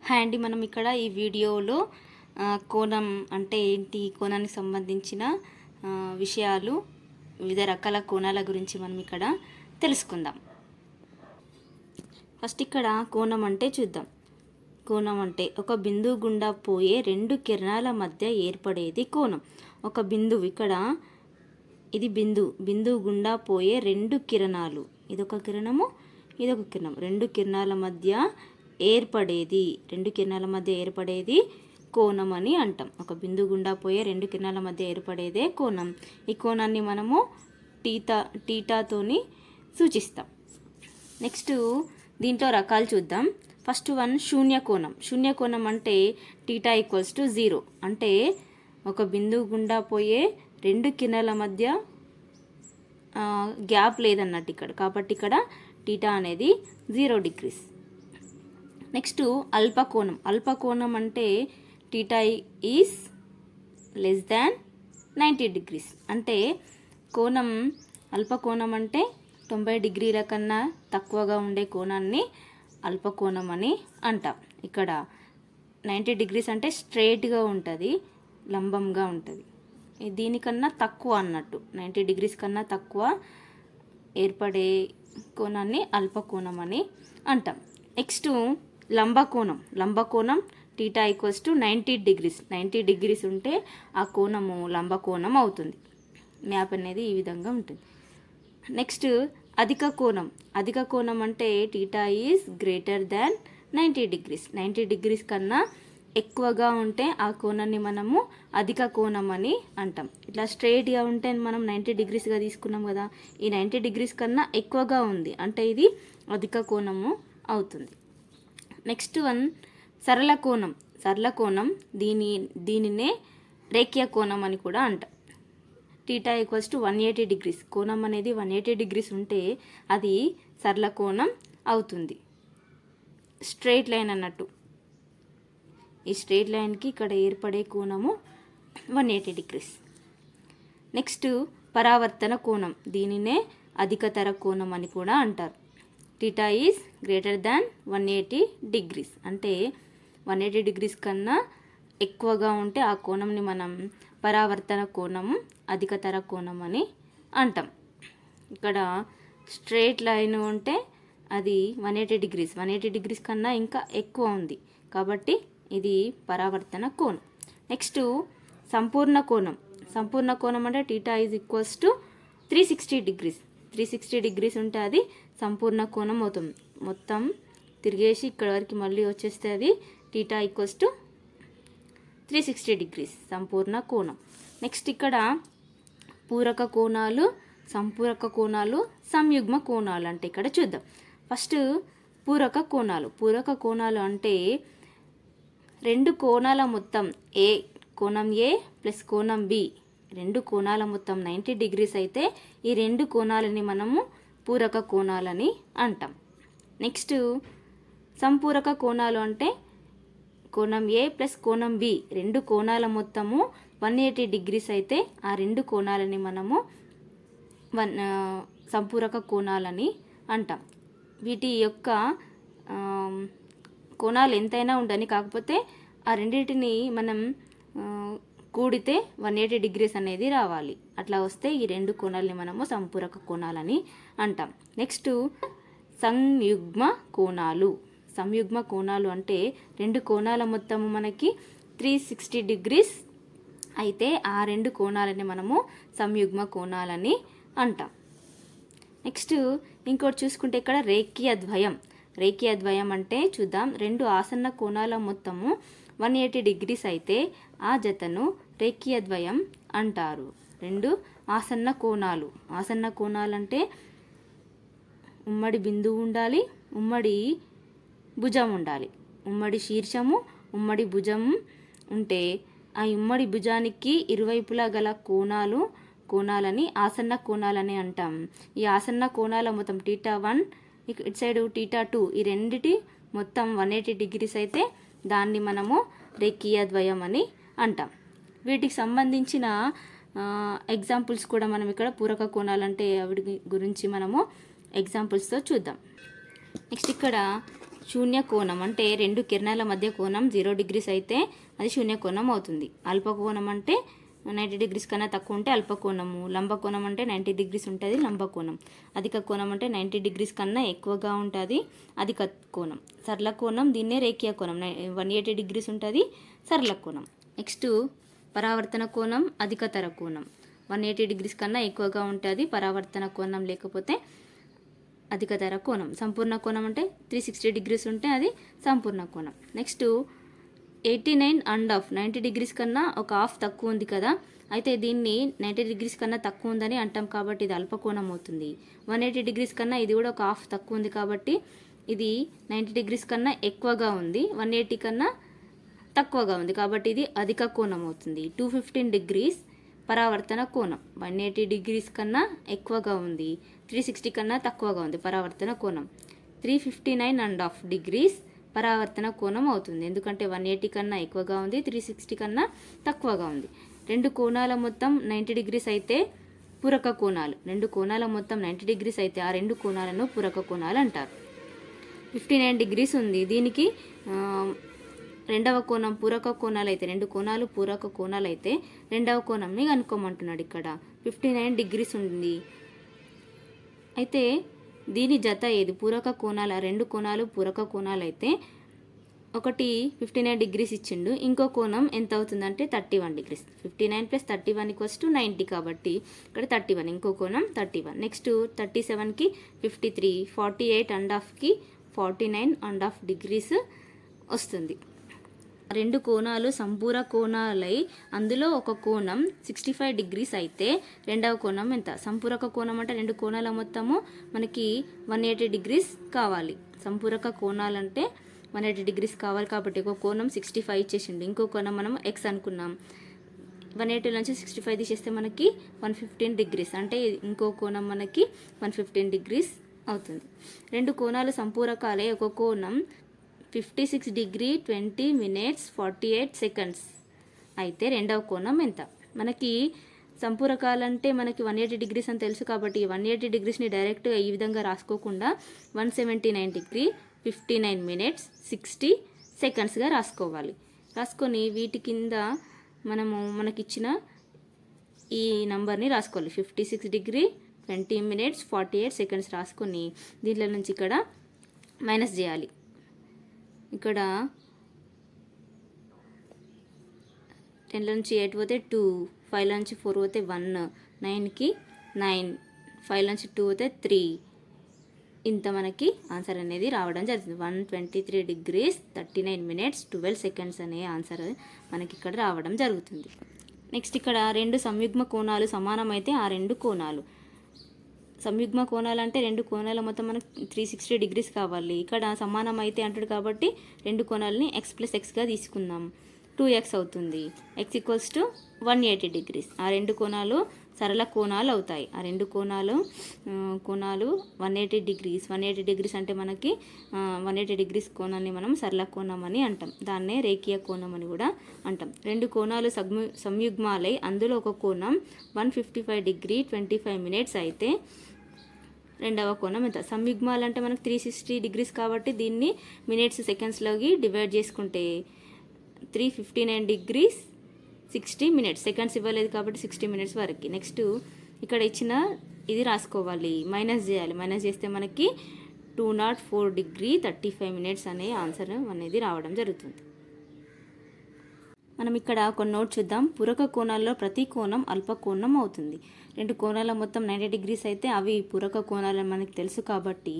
Hi అండి, మనం ఇక్కడ ఈ వీడియోలో కోణం అంటే ఏంటి, కోణానికి సంబంధించిన విషయాలు, వివిధ రకాల కోణాల గురించి మనం ఇక్కడ తెలుసుకుందాం. ఫస్ట్ ఇక్కడ కోణం అంటే చూద్దాం. కోణం అంటే ఒక బిందువు గుండా పోయే రెండు కిరణాల మధ్య ఏర్పడేది కోణం. ఒక బిందువు, ఇక్కడ ఇది బిందువు గుండా పోయే రెండు కిరణాలు, ఇదొక కిరణము, ఇదొక కిరణం, రెండు కిరణాల మధ్య ఏర్పడేది కోణం అని అంటాం. ఒక బిందువు గుండా పోయే రెండు కిరణాల మధ్య ఏర్పడేదే కోణం. ఈ కోణాన్ని మనము టీటాతోని సూచిస్తాం. నెక్స్ట్ దీంట్లో రకాలు చూద్దాం. First one శూన్యకోణం. శూన్యకోణం అంటే టీటా ఈక్వల్స్ టు 0, అంటే ఒక బిందువు గుండా పోయే రెండు కిరణాల మధ్య గ్యాప్ లేదన్నట్టు ఇక్కడ, కాబట్టి ఇక్కడ టీటా అనేది 0 డిగ్రీస్. నెక్స్ట్ అల్పకోణం. అల్పకోణం అంటే theta is less than 90 degrees, అంటే కోణం అల్పకోణం అంటే 90 డిగ్రీల కన్నా తక్కువగా ఉండే కోణాన్ని అల్పకోణం అని అంటాం. ఇక్కడ 90 డిగ్రీస్ అంటే స్ట్రైట్గా ఉంటుంది, లంబంగా ఉంటుంది. దీనికన్నా తక్కువ అన్నట్టు, 90 డిగ్రీస్ కన్నా తక్కువ ఏర్పడే కోణాన్ని అల్పకోణం అని అంటాం. నెక్స్ట్ లంబకోణం theta equals to 90 degrees. 90 degrees ఉంటే ఆ కోణము లంబకోణం అవుతుంది. మ్యాప్ అనేది ఈ విధంగా ఉంటుంది. నెక్స్ట్ అధిక కోణం అంటే theta is greater than 90 degrees. 90 degrees కన్నా ఎక్కువగా ఉంటే ఆ కోణాన్ని మనము అధిక కోణం అని అంటాం. ఇట్లా స్ట్రైట్గా ఉంటే మనం 90 డిగ్రీస్గా తీసుకున్నాం కదా, ఈ 90 డిగ్రీస్ కన్నా ఎక్కువగా ఉంది అంటే ఇది అధిక కోణము అవుతుంది. నెక్స్ట్ వన్ సరళ కోణం. దీనినే రేఖీయ కోణం అని కూడా అంటాం. Theta equals to 180 degrees. కోణం అనేది 180 డిగ్రీస్ ఉంటే అది సరళ కోణం అవుతుంది. స్ట్రైట్ లైన్ అన్నట్టు, ఈ స్ట్రైట్ లైన్కి ఇక్కడ ఏర్పడే కోణము 180 డిగ్రీస్. నెక్స్ట్ పరావర్తన కోణం. దీనినే అధికతర కోణం అని కూడా అంటారు. Theta is greater than 180 degrees, అంటే 180 డిగ్రీస్ కన్నా ఎక్కువగా ఉంటే ఆ కోణంని మనం పరావర్తన కోణము, అధికతర కోణం అని అంటాం. ఇక్కడ స్ట్రైట్ లైన్ ఉంటే అది 180 డిగ్రీస్, 180 డిగ్రీస్ కన్నా ఇంకా ఎక్కువ ఉంది కాబట్టి ఇది పరావర్తన కోణం. నెక్స్ట్ సంపూర్ణ కోణం అంటే theta is equals to 360 degrees. 360 degrees ఉంటే అది సంపూర్ణ కోణం అవుతుంది. మొత్తం తిరిగేసి ఇక్కడ వరకు మళ్ళీ వచ్చేస్తే అది టీటా ఈక్వల్స్ టు 360 డిగ్రీస్, సంపూర్ణ కోణం. నెక్స్ట్ ఇక్కడ పూరక కోణాలు, సంపూరక కోణాలు, సంయుగ్మ కోణాలు అంటే ఇక్కడ చూద్దాం. ఫస్ట్ పూరక కోణాలు అంటే రెండు కోణాల మొత్తం కోణం ఏ ప్లస్ కోణం బి, రెండు కోణాల మొత్తం 90 డిగ్రీస్ అయితే ఈ రెండు కోణాలని మనము పూరక కోణాలని అంటాం. నెక్స్ట్ సంపూరక కోణాలు అంటే కోణం ఏ ప్లస్ కోణం బి, రెండు కోణాల మొత్తము 180 డిగ్రీస్ అయితే ఆ రెండు కోణాలని మనము సంపూరక కోణాలని అంటాం. వీటి యొక్క కోణాలు ఎంతైనా ఉండని, కాకపోతే ఆ రెండింటిని మనం కూడితే 180 డిగ్రీస్ అనేది రావాలి. అట్లా వస్తే ఈ రెండు కోణాలని మనము సంపూరక కోణాలని అంటాం. నెక్స్ట్ సంయుగ్మ కోణాలు అంటే రెండు కోణాల మొత్తము మనకి 360 డిగ్రీస్ అయితే ఆ రెండు కోణాలని మనము సంయుగ్మ కోణాలని అంటాం. నెక్స్ట్ ఇంకోటి చూసుకుంటే ఇక్కడ రేఖీయ ద్వయం అంటే చూద్దాం. రెండు ఆసన్న కోణాల మొత్తము 180 డిగ్రీస్ అయితే ఆ జతను రేఖీయ ద్వయం అంటారు. రెండు ఆసన్న కోణాలు అంటే ఉమ్మడి బిందువు ఉండాలి, ఉమ్మడి భుజం ఉండాలి. ఉమ్మడి శీర్షము, ఉమ్మడి భుజం ఉంటే ఆ ఉమ్మడి భుజానికి ఇరువైపులా గల కోణాలని ఆసన్న కోణాలని అంటాం. ఈ ఆసన్న కోణాల మొత్తం టీటా 1 ఇటు సైడ్ టీటా 2 ఈ రెండిటి మొత్తం 180 డిగ్రీస్ అయితే దాన్ని మనము రేఖీయ ద్వయం అని అంటాం. వీటికి సంబంధించిన ఎగ్జాంపుల్స్ కూడా మనం ఇక్కడ పూరక కోణాలు అంటే వీటి గురించి మనము ఎగ్జాంపుల్స్తో చూద్దాం. నెక్స్ట్ ఇక్కడ శూన్య కోణం అంటే రెండు కిరణాల మధ్య కోణం 0 డిగ్రీస్ అయితే అది శూన్య కోణం అవుతుంది. అల్పకోణం అంటే 90 డిగ్రీస్ కన్నా తక్కువ ఉంటే అల్పకోణము. లంబకోణం అంటే 90 డిగ్రీస్ ఉంటుంది లంబకోణం. అధిక కోణం అంటే 90 డిగ్రీస్ కన్నా ఎక్కువగా ఉంటుంది అధిక కోణం. సరళ కోణం దీన్నే రేఖీయ కోణం 180 డిగ్రీస్ ఉంటుంది సరళ కోణం. నెక్స్ట్ పరావర్తన కోణం అధికతర కోణం 180 డిగ్రీస్ కన్నా ఎక్కువగా ఉంటుంది పరావర్తన కోణం, లేకపోతే అధికతర కోణం. సంపూర్ణ కోణం అంటే 360 డిగ్రీస్ ఉంటే అది సంపూర్ణ కోణం. నెక్స్ట్ 89 90 డిగ్రీస్ కన్నా ఒక హాఫ్ తక్కువ ఉంది కదా, అయితే దీన్ని 90 డిగ్రీస్ కన్నా తక్కువ ఉందని అంటాం కాబట్టి ఇది అల్పకోణం అవుతుంది. 180 డిగ్రీస్ కన్నా ఇది కూడా ఒక హాఫ్ తక్కువ ఉంది కాబట్టి ఇది 90 డిగ్రీస్ కన్నా ఎక్కువగా ఉంది, 180 కన్నా తక్కువగా ఉంది కాబట్టి ఇది అధిక కోణం అవుతుంది. 215 డిగ్రీస్ పరావర్తన కోణం 180 డిగ్రీస్ కన్నా ఎక్కువగా ఉంది, 360 కన్నా తక్కువగా ఉంది పరావర్తన కోణం. 359.5 డిగ్రీస్ పరావర్తన కోణం అవుతుంది, ఎందుకంటే 180 కన్నా ఎక్కువగా ఉంది, 360 కన్నా తక్కువగా ఉంది. రెండు కోణాల మొత్తం 90 డిగ్రీస్ అయితే పూరక కోణాలు. రెండు కోణాల మొత్తం 90 డిగ్రీస్ అయితే ఆ రెండు కోణాలను పూరక కోణాలు అంటారు. 59 డిగ్రీస్ ఉంది, దీనికి రెండవ కోణం పూరక కోణాలు అయితే, రెండు కోణాలు పూరక కోణాలు అయితే రెండవ కోణంని కనుక్కోమంటున్నాడు. ఇక్కడ 59 డిగ్రీస్ ఉంది, అయితే దీని జత ఏది? పూరక కోణాల రెండు కోణాలు పూరక కోణాలు అయితే ఒకటి 59 డిగ్రీస్ ఇచ్చిండు, ఇంకో కోణం ఎంత అవుతుందంటే 31 డిగ్రీస్. 59 + 31 = 90 కాబట్టి ఇక్కడ 31, ఇంకో కోణం 31. నెక్స్ట్ 37కి 53, 48.5కి 49.5 డిగ్రీస్ వస్తుంది. రెండు కోణాలు సంపూర కోణాలై అందులో ఒక కోణం 65 డిగ్రీస్ అయితే రెండవ కోణం ఎంత? సంపూరక కోణం అంటే రెండు కోణాల మొత్తము మనకి 180 డిగ్రీస్ కావాలి. సంపూరక కోణాలంటే 180 డిగ్రీస్ కావాలి కాబట్టి ఒక కోణం 65 ఇచ్చేసిండు, ఇంకో కోణం మనం x అనుకున్నాం. 180 నుంచి 65 తీసేస్తే మనకి 115 డిగ్రీస్, అంటే ఇంకో కోణం మనకి 115 డిగ్రీస్ అవుతుంది. రెండు కోణాలు సంపూరకాలే ఒక కోణం 56 డిగ్రీ 20 మినిట్స్ 48 సెకండ్స్ అయితే రెండవ కోణం ఎంత? మనకి సంపూరకాలంటే మనకి 180 డిగ్రీస్ అని తెలుసు కాబట్టి 180 డిగ్రీస్ని డైరెక్ట్గా ఈ విధంగా రాసుకోకుండా 179 డిగ్రీ 59 మినిట్స్ 60 సెకండ్స్గా రాసుకోవాలి. రాసుకొని వీటి కింద మనకిచ్చిన ఈ నంబర్ని రాసుకోవాలి. 56 డిగ్రీ 20 మినిట్స్ 48 సెకండ్స్ రాసుకొని దీంట్లో నుంచి ఇక్కడ మైనస్ చేయాలి. ఇక్కడ 10 నుంచి 8 పోతే 2, 5 నుంచి 4 పోతే 1, 9కి 9, 5 నుంచి 2 పోతే 3. ఇంత మనకి ఆన్సర్ అనేది రావడం జరుగుతుంది. 123 డిగ్రీస్ 39 మినిట్స్ 12 సెకండ్స్ అనే ఆన్సర్ మనకి ఇక్కడ రావడం జరుగుతుంది. నెక్స్ట్ ఇక్కడ రెండు సంయుగ్మ కోణాలు సమానమైతే ఆ రెండు కోణాలు, సంయుగ్మ కోణాలు అంటే రెండు కోణాల మొత్తం మనకు 360 డిగ్రీస్ కావాలి. ఇక్కడ సమానం అయితే అంటాడు కాబట్టి రెండు కోణాలని x + xగా తీసుకుందాం. 2x అవుతుంది. x = 180 degrees. ఆ రెండు కోణాలు సరళ కోణాలు అవుతాయి. ఆ రెండు కోణాలు 180 డిగ్రీస్. 180 డిగ్రీస్ అంటే మనకి 180 డిగ్రీస్ కోణాన్ని మనం సరళ కోణం అని అంటాం, దాన్నే రేఖీయ కోణం అని కూడా అంటాం. రెండు కోణాలు సంయుగ్మాలై అందులో ఒక కోణం 155 డిగ్రీ 25 మినిట్స్ అయితే రెండవ కోణం ఎంత? సంయుగ్మాలు అంటే మనకు 360 డిగ్రీస్ కాబట్టి దీన్ని మినిట్స్ సెకండ్స్లోకి డివైడ్ చేసుకుంటే 359 డిగ్రీస్ 60 మినిట్స్, సెకండ్స్ ఇవ్వలేదు కాబట్టి 60 మినిట్స్ వరకు. నెక్స్ట్ ఇక్కడ ఇచ్చిన ఇది రాసుకోవాలి, మైనస్ చేయాలి. మైనస్ చేస్తే మనకి 204 డిగ్రీ 35 మినిట్స్ అనే ఆన్సర్ అనేది రావడం జరుగుతుంది. మనం ఇక్కడ కొన్ని నోట్ చూద్దాం. పూరక కోణాల్లో ప్రతి కోణం అల్పకోణం అవుతుంది. రెండు కోణాల మొత్తం 90 డిగ్రీస్ అయితే అవి పూరక కోణాలని మనకు తెలుసు కాబట్టి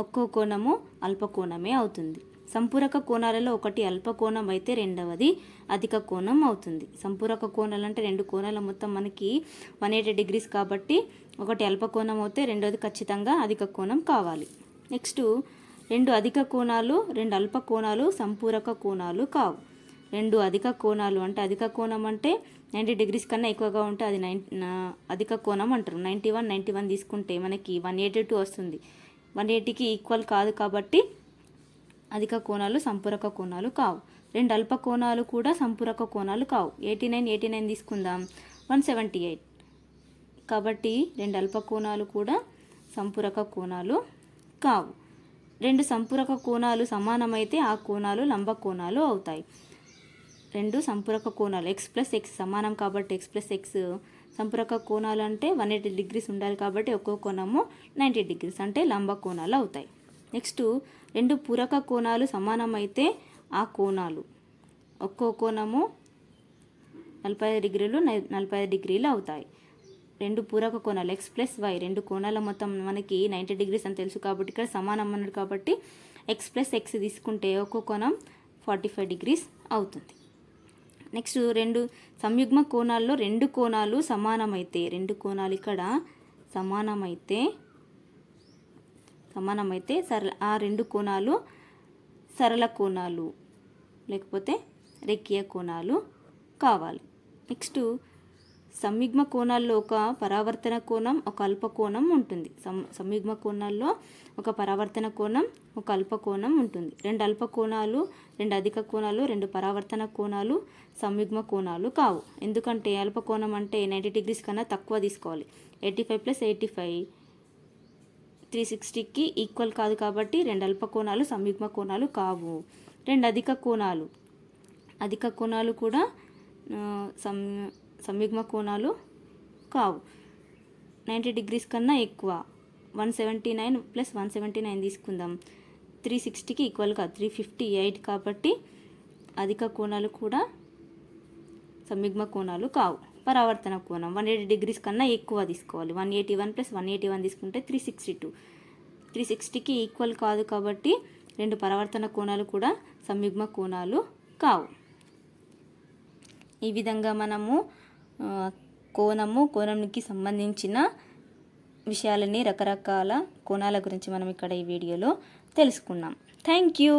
ఒక్కో కోణము అల్పకోణమే అవుతుంది. సంపూరక కోణాలలో ఒకటి అల్పకోణం అయితే రెండవది అధిక కోణం అవుతుంది. సంపూరక కోణాలు అంటే రెండు కోణాల మొత్తం మనకి 180 డిగ్రీస్ కాబట్టి ఒకటి అల్పకోణం అయితే రెండవది ఖచ్చితంగా అధిక కోణం కావాలి. నెక్స్ట్ రెండు అధిక కోణాలు రెండు అల్ప కోణాలు సంపూరక కోణాలు కావు. రెండు అధిక కోణాలు అంటే అధిక కోణం అంటే 90 డిగ్రీస్ కన్నా ఎక్కువగా ఉంటే అది అధిక కోణం అంటారు. 91 తీసుకుంటే మనకి 182 వస్తుంది. 180కి ఈక్వల్ కాదు కాబట్టి అధిక కోణాలు సంపూరక కోణాలు కావు. రెండు అల్ప కోణాలు కూడా సంపూరక కోణాలు కావు. 89 తీసుకుందాం, 178. కాబట్టి రెండు అల్ప కోణాలు కూడా సంపూరక కోణాలు కావు. రెండు సంపూరక కోణాలు సమానమైతే ఆ కోణాలు లంబ కోణాలు అవుతాయి. రెండు సంపూరక కోణాలు x ప్లస్ ఎక్స్ సమానం కాబట్టి x ప్లస్ ఎక్స్ సంపూరక కోణాలు అంటే 180 డిగ్రీస్ ఉండాలి కాబట్టి ఒక్కో కోణము 90 డిగ్రీస్ అంటే లంబ కోణాలు అవుతాయి. నెక్స్ట్ రెండు పూరక కోణాలు సమానమైతే ఆ కోణాలు ఒక్కో కోణము 45 డిగ్రీలు 45 డిగ్రీలు అవుతాయి. రెండు పూరక కోణాలు x ప్లస్ వై రెండు కోణాల మొత్తం మనకి 90 డిగ్రీస్ అని తెలుసు కాబట్టి ఇక్కడ సమానం అన్నాడు కాబట్టి x ప్లస్ ఎక్స్ తీసుకుంటే ఒక్కో కోణం 45 డిగ్రీస్ అవుతుంది. నెక్స్ట్ రెండు సంయుగ్మ కోణాల్లో రెండు కోణాలు సమానమైతే రెండు కోణాలు ఇక్కడ సమానమైతే ఆ రెండు కోణాలు సరళ కోణాలు లేకపోతే రేఖీయ కోణాలు కావాలి. నెక్స్ట్ సంయుగ్మ కోణాల్లో ఒక పరావర్తన కోణం ఒక అల్ప కోణం ఉంటుంది. సంయుగ్మ కోణాల్లో ఒక పరావర్తన కోణం ఒక అల్ప కోణం ఉంటుంది. రెండు అల్ప కోణాలు రెండు అధిక కోణాలు రెండు పరావర్తన కోణాలు సంయుగ్మ కోణాలు కావు. ఎందుకంటే అల్ప కోణం అంటే 90 డిగ్రీస్ కన్నా తక్కువ తీసుకోవాలి. 85 ప్లస్ 85 360కి ఈక్వల్ కాదు కాబట్టి రెండు అల్ప కోణాలు సంయుగ్మ కోణాలు కావు. రెండు అధిక కోణాలు కూడా సంయుగ్మ కోణాలు కావు. 90 డిగ్రీస్ కన్నా ఎక్కువ 179 ప్లస్ 179 తీసుకుందాం. 360కి ఈక్వల్ కాదు 358 కాబట్టి అధిక కోణాలు కూడా సంయుగ్మ కోణాలు కావు. పరావర్తన కోణం 180 డిగ్రీస్ కన్నా ఎక్కువ తీసుకోవాలి. 181 ప్లస్ 181 తీసుకుంటే 362. 360కి ఈక్వల్ కాదు కాబట్టి రెండు పరావర్తన కోణాలు కూడా సంయుగ్మ కోణాలు కావు. ఈ విధంగా మనము కోణంకి సంబంధించిన విషయాలని రకరకాల కోణాల గురించి మనం ఇక్కడ ఈ వీడియోలో తెలుసుకున్నాం. Thank you.